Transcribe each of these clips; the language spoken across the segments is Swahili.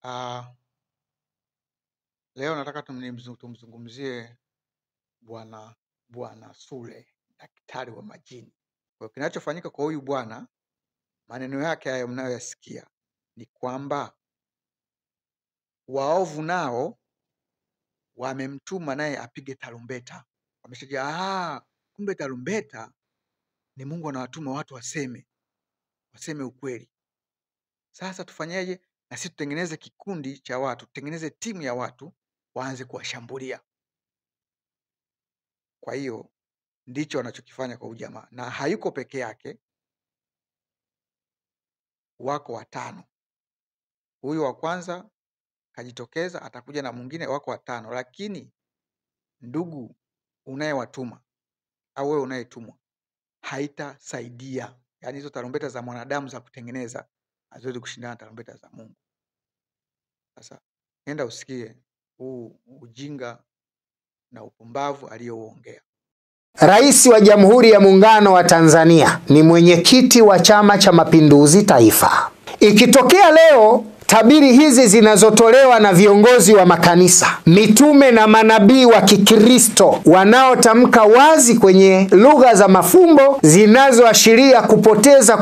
Ah, Leo nataka tumzungumzie Bwana Sule, daktari wa majini. Kwa kinachofanyika kwa huyu bwana, maneno yake hayo mnayoyasikia ni kwamba waovu nao wamemtuma naye apige tarumbeta. Wameshajua, kumbe tarumbeta ni Mungu anawatuma watu waseme ukweli. Sasa tufanyeje? Na sisi tutengeneze kikundi cha watu, tutengeneze timu ya watu waanze kuwashambulia. Kwa hiyo ndicho wanachokifanya kwa ujamaa, na hayuko peke yake, wako watano. Huyu wa kwanza kajitokeza, atakuja na mwingine, wako watano. Lakini ndugu unayewatuma au wewe unayetumwa, haitasaidia. Yaani hizo tarumbeta za mwanadamu za kutengeneza haziwezi kushindana na tarumbeta za Mungu. Sasa nenda usikie huu ujinga na upumbavu aliyouongea. Rais wa Jamhuri ya Muungano wa Tanzania ni mwenyekiti wa Chama cha Mapinduzi Taifa. Ikitokea leo tabiri hizi zinazotolewa na viongozi wa makanisa, mitume na manabii wa Kikristo wanaotamka wazi kwenye lugha za mafumbo zinazoashiria kupotea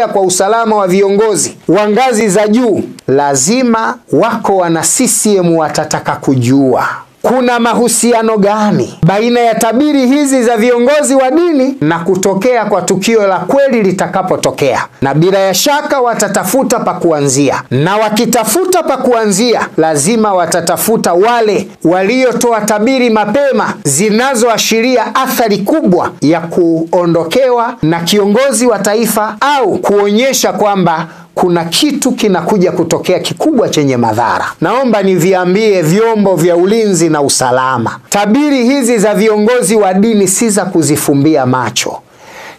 kwa usalama wa viongozi wa ngazi za juu, lazima wako wana CCM watataka kujua kuna mahusiano gani baina ya tabiri hizi za viongozi wa dini na kutokea kwa tukio la kweli litakapotokea. Na bila ya shaka watatafuta pa kuanzia, na wakitafuta pa kuanzia lazima watatafuta wale waliotoa tabiri mapema zinazoashiria athari kubwa ya kuondokewa na kiongozi wa taifa, au kuonyesha kwamba kuna kitu kinakuja kutokea kikubwa chenye madhara. Naomba niviambie vyombo vya ulinzi na usalama, tabiri hizi za viongozi wa dini si za kuzifumbia macho.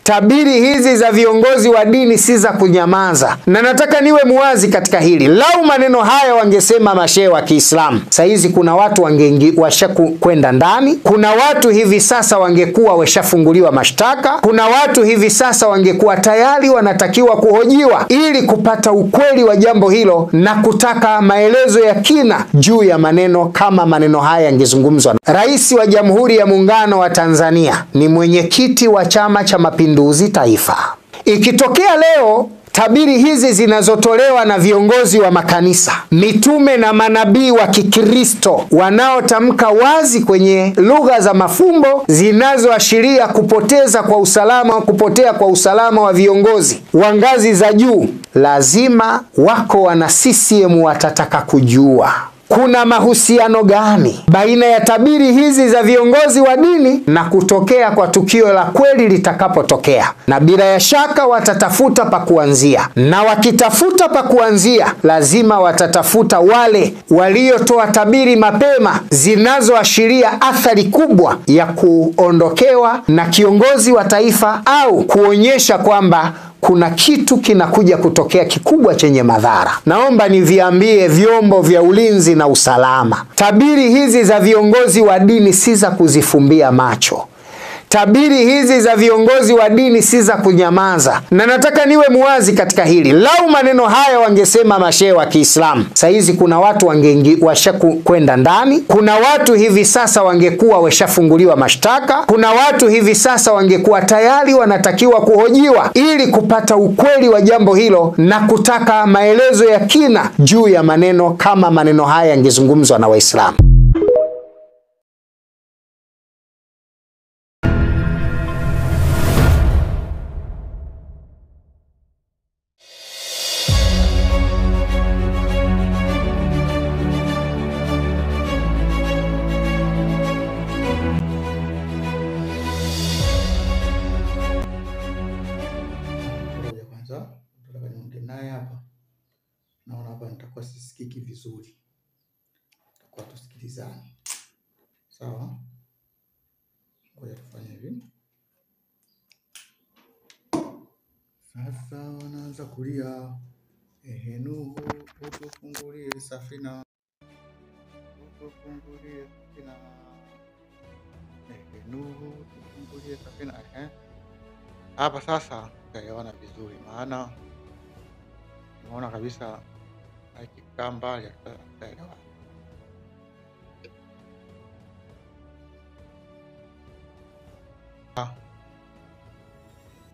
Tabiri hizi za viongozi wa dini si za kunyamaza. Na nataka niwe muwazi katika hili. Lau maneno haya wangesema mashehe wa Kiislamu, saizi kuna watu washakwenda ndani. Kuna watu hivi sasa wangekuwa washafunguliwa mashtaka. Kuna watu hivi sasa wangekuwa tayari wanatakiwa kuhojiwa ili kupata ukweli wa jambo hilo na kutaka maelezo ya kina juu ya maneno kama maneno haya yangezungumzwa. Rais wa Jamhuri ya Muungano wa Tanzania ni mwenyekiti wa Chama cha Mapinduzi Taifa. Ikitokea leo tabiri hizi zinazotolewa na viongozi wa makanisa, mitume na manabii wa Kikristo wanaotamka wazi kwenye lugha za mafumbo zinazoashiria kupotea kwa usalama wa viongozi wa ngazi za juu, lazima wako wana CCM watataka kujua kuna mahusiano gani baina ya tabiri hizi za viongozi wa dini na kutokea kwa tukio la kweli litakapotokea. Na bila ya shaka watatafuta pa kuanzia, na wakitafuta pa kuanzia lazima watatafuta wale waliotoa tabiri mapema zinazoashiria athari kubwa ya kuondokewa na kiongozi wa taifa, au kuonyesha kwamba kuna kitu kinakuja kutokea kikubwa chenye madhara. Naomba niviambie vyombo vya ulinzi na usalama, tabiri hizi za viongozi wa dini si za kuzifumbia macho. Tabiri hizi za viongozi wa dini si za kunyamaza. Na nataka niwe muwazi katika hili. Lau maneno haya wangesema mashehe wa Kiislamu, saizi kuna watu washakwenda ndani. Kuna watu hivi sasa wangekuwa washafunguliwa mashtaka. Kuna watu hivi sasa wangekuwa tayari wanatakiwa kuhojiwa ili kupata ukweli wa jambo hilo na kutaka maelezo ya kina juu ya maneno kama maneno haya yangezungumzwa na Waislamu. Naye hapa naona hapa nitakuwa sisikiki vizuri, kwa tusikilizane, sawa? Ngoja tufanye hivi sasa. Wanaanza kulia, Nuhu utufungulie safina, utufungulie safina, Nuhu utufungulie safina. Hapa sasa tutaelewana vizuri, maana unaona kabisa akikaa mbali ataelewa.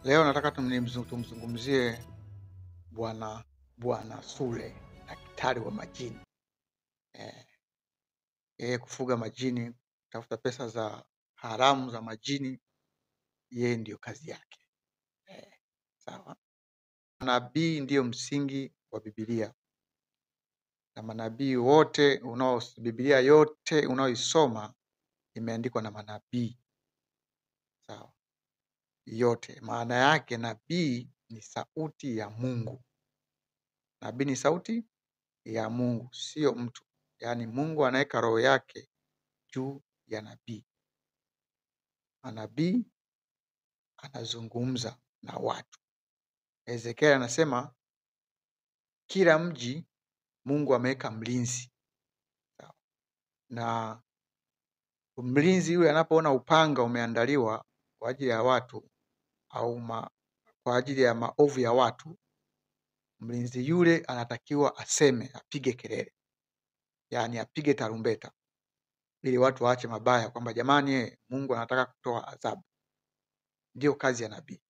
Leo nataka tumzungumzie Bwana Sule, daktari wa majini. Yeye kufuga majini, kutafuta pesa za haramu za majini, yeye ndiyo kazi yake. Sawa. Manabii ndiyo msingi wa Biblia, na manabii wote Biblia yote unaoisoma imeandikwa na manabii. Sawa. Yote maana yake nabii ni sauti ya Mungu. Nabii ni sauti ya Mungu, sio mtu. Yaani Mungu anaweka roho yake juu ya nabii. Nabii anazungumza na watu. Ezekiel anasema kila mji Mungu ameweka mlinzi. Na mlinzi yule anapoona upanga umeandaliwa kwa ajili ya watu au kwa ajili ya maovu ya watu, mlinzi yule anatakiwa aseme, apige kelele, yaani apige tarumbeta, ili watu waache mabaya, kwamba jamani, Mungu anataka kutoa adhabu. Ndio kazi ya nabii.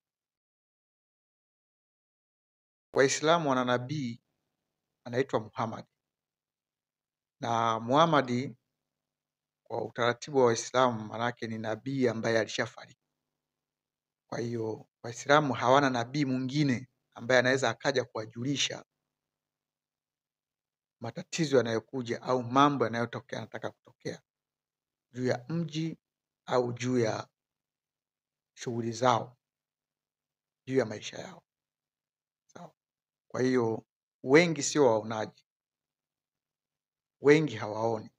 Waislamu wana nabii anaitwa Muhammad, na Muhammad kwa utaratibu wa Waislamu manake ni nabii ambaye alishafariki. Kwa hiyo Waislamu hawana nabii mwingine ambaye anaweza akaja kuwajulisha matatizo yanayokuja au mambo yanayotokea, yanataka kutokea juu ya mji au juu ya shughuli zao, juu ya maisha yao. Sawa. Kwa hiyo wengi sio waonaji, wengi hawaoni.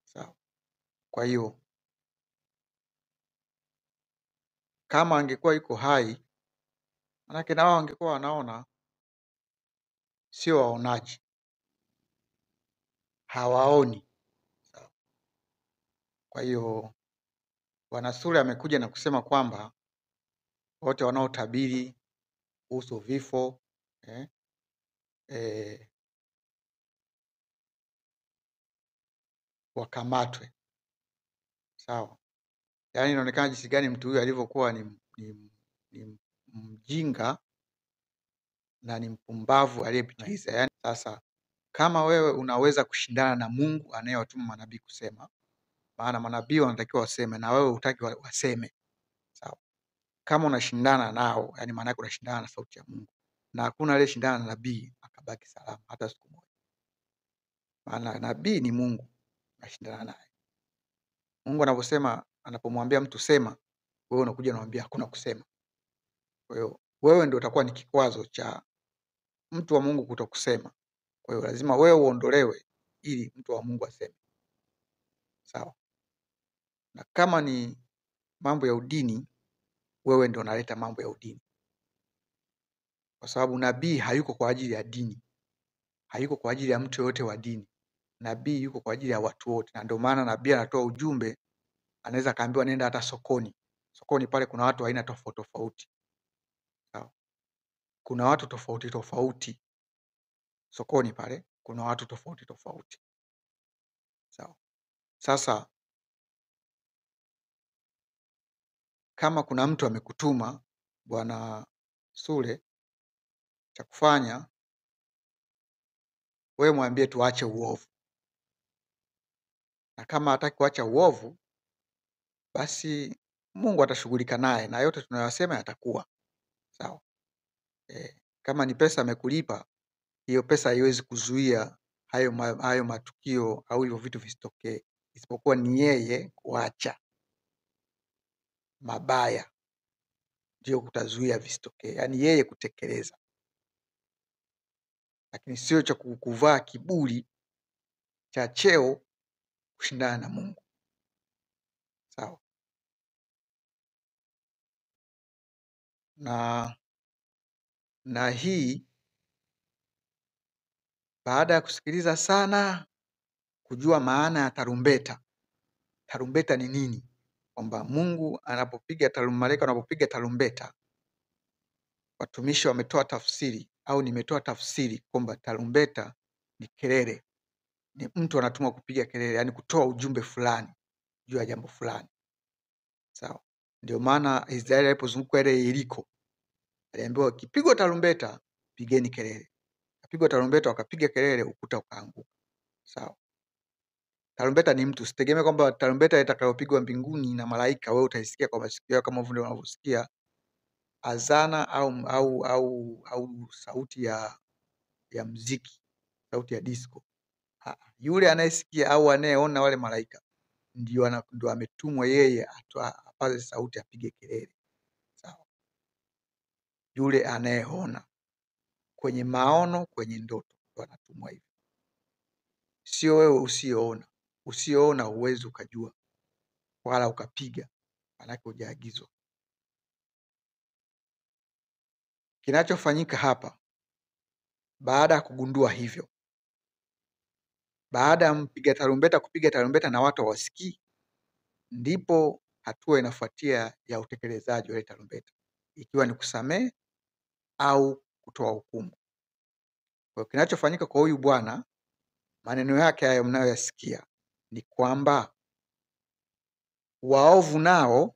Sawa. Kwa hiyo kama angekuwa yuko hai, manake na wao wangekuwa wanaona, sio waonaji, hawaoni. Sawa. Kwa hiyo Bwana Sule amekuja na kusema kwamba wote wanaotabiri kuhusu vifo wakamatwe. Sawa. Yaani inaonekana jinsi gani mtu huyu alivyokuwa ni mjinga na ni mpumbavu aliyepitiliza. Yaani sasa kama wewe unaweza kushindana na Mungu anayewatuma manabii kusema, maana manabii wanatakiwa waseme na wewe hutaki waseme. Sawa. Kama unashindana nao, yani maana yake unashindana na sauti ya Mungu. Na hakuna aliyeshindana na nabii akabaki salama hata siku moja. Maana nabii ni Mungu, unashindana naye. Mungu anaposema, anapomwambia mtu sema, wewe unakuja unamwambia hakuna kusema. Kwa hiyo wewe ndio utakuwa ni kikwazo cha mtu wa Mungu kutokusema. Kwa hiyo lazima wewe uondolewe ili mtu wa Mungu aseme. Sawa. Na kama ni mambo ya udini, wewe ndio unaleta mambo ya udini. Kwa sababu nabii hayuko kwa ajili ya dini. Hayuko kwa ajili ya mtu yote wa dini. Nabii yuko kwa ajili ya watu wote. Na ndio maana nabii anatoa ujumbe, anaweza kaambiwa nenda hata sokoni. Sokoni pale kuna watu aina tofauti tofauti. Sawa. Kuna watu tofauti tofauti. Sokoni pale kuna watu tofauti tofauti. Sawa. Sasa kama kuna mtu amekutuma Bwana Sule, cha kufanya wewe mwambie tuache uovu. Na kama hataki kuacha uovu, basi Mungu atashughulika naye na yote tunayosema yatakuwa. Sawa. Kama ni pesa amekulipa, hiyo pesa haiwezi kuzuia hayo matukio au hivyo vitu visitokee, isipokuwa ni yeye kuacha mabaya ndio kutazuia visitokee, yaani yeye kutekeleza, lakini sio cha kuvaa kiburi cha cheo kushindana na Mungu. Sawa. Na hii baada ya kusikiliza sana, kujua maana ya tarumbeta. Tarumbeta ni nini? Kwamba Mungu anapopiga malaika anapopiga tarumbeta, watumishi wametoa tafsiri au nimetoa tafsiri kwamba tarumbeta ni kelele, ni mtu anatumwa kupiga kelele, yani kutoa ujumbe fulani juu ya jambo fulani. Sawa? Ndio maana Israeli alipozunguka ile Yeriko aliambiwa kipigwa tarumbeta pigeni kelele. Kapigwa tarumbeta wakapiga kelele, ukuta ukaanguka. Sawa? Tarumbeta ni mtu, usitegemee kwamba tarumbeta itakayopigwa mbinguni na malaika wewe utaisikia kwa masikio kama vile unavyosikia azana au sauti ya muziki, sauti ya disco. Yule anayesikia au anayeona wale malaika ndio ametumwa yeye apaze sauti, apige kelele. Sawa? Yule anayeona kwenye maono, kwenye ndoto ndio anatumwa hivyo. Sio wewe usioona. Usioona huwezi ukajua wala ukapiga, maana hujaagizwa. Kinachofanyika hapa baada ya kugundua hivyo, baada ya mpiga tarumbeta kupiga tarumbeta na watu hawasikii, ndipo hatua inafuatia ya utekelezaji wa ile tarumbeta, ikiwa ni kusamehe au kutoa hukumu. Kwa kinachofanyika kwa huyu bwana, maneno yake hayo mnayoyasikia ni kwamba waovu nao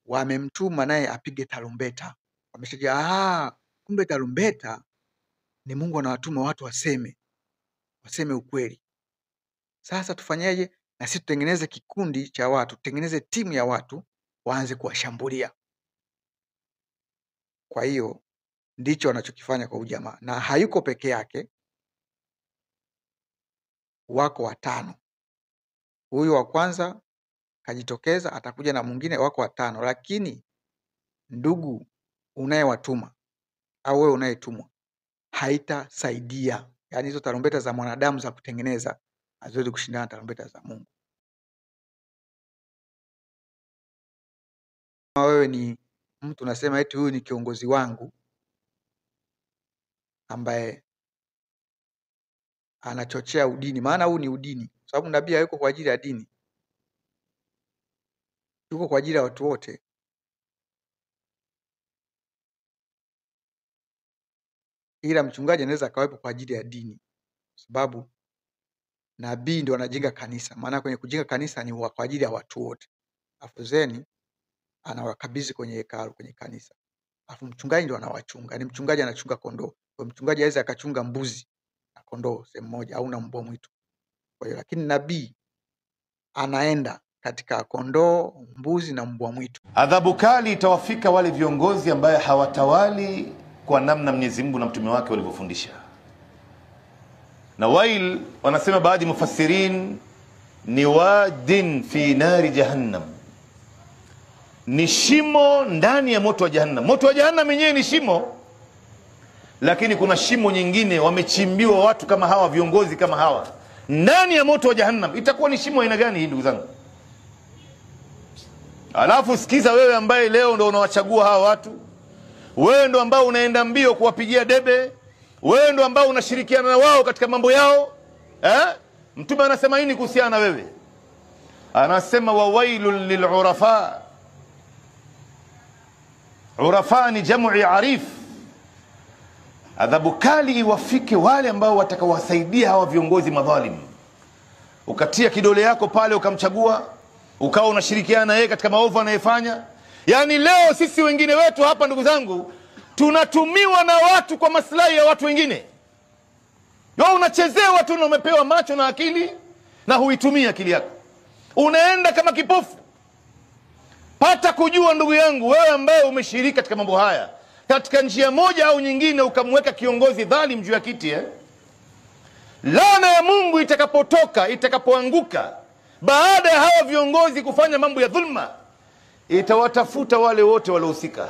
wamemtuma naye apige tarumbeta. Wameshajua kumbe tarumbeta ni Mungu anawatuma watu waseme ukweli. Sasa tufanyeje? Na sisi tutengeneze kikundi cha watu, tutengeneze timu ya watu waanze kuwashambulia. Kwa hiyo ndicho wanachokifanya kwa ujamaa, na hayuko peke yake, wako 5. Huyu wa kwanza kajitokeza, atakuja na mwingine, wako 5. Lakini ndugu unayewatuma au wewe unayetumwa haitasaidia. Yaani hizo tarumbeta za mwanadamu za kutengeneza haziwezi kushindana na tarumbeta za Mungu. Wewe ni mtu unasema eti huyu ni kiongozi wangu ambaye anachochea udini, maana huu ni udini, sababu nabii hayuko kwa ajili ya dini, yuko kwa ajili ya watu wote. Ila mchungaji anaweza akawepo kwa ajili ya dini, sababu nabii ndio anajenga kanisa. Maana kwenye kujenga kanisa ni kwa ajili ya watu wote. Afu zeni anawakabidhi kwenye hekalu, kwenye kanisa. Afu mchungaji ndio anawachunga. Ni mchungaji anachunga kondoo. Kwa mchungaji aweza akachunga mbuzi na kondoo sehemu moja au na mbwa mwitu. Kwa hiyo lakini nabii anaenda katika kondoo, mbuzi na mbwa mwitu. Adhabu kali itawafika wale viongozi ambaye hawatawali kwa namna Mwenyezi Mungu na mtume wake walivyofundisha. Na wail, wanasema baadhi mufassirin, ni wadin fi nari jahannam, ni shimo ndani ya moto wa jahannam. Moto wa jahannam yenyewe ni shimo, lakini kuna shimo nyingine wamechimbiwa watu kama hawa, viongozi kama hawa ndani ya moto wa jahannam. Itakuwa ni shimo aina gani hii ndugu zangu? Alafu sikiza wewe ambaye leo ndo unawachagua hawa watu, wewe ndo ambao unaenda mbio kuwapigia debe, wewe ndo ambao unashirikiana na wao katika mambo yao, Mtume anasema nini kuhusiana na wewe? Anasema wawailul lilurafa. Urafa ni jam'i arif. Adhabu kali iwafike wale ambao watakawasaidia hawa viongozi madhalim. Ukatia kidole yako pale ukamchagua, ukawa unashirikiana na yeye katika maovu anayofanya. Yaani leo sisi wengine wetu hapa ndugu zangu tunatumiwa na watu kwa maslahi ya watu wengine. Wewe unachezewa tu na umepewa macho na akili na huitumia akili yako. Unaenda kama kipofu. Pata kujua ndugu yangu, wewe ambaye umeshiriki katika mambo haya, katika njia moja au nyingine ukamweka kiongozi dhalim juu ya kiti, laana ya Mungu itakapotoka, itakapoanguka baada ya hawa viongozi kufanya mambo ya dhulma, itawatafuta wale wote waliohusika.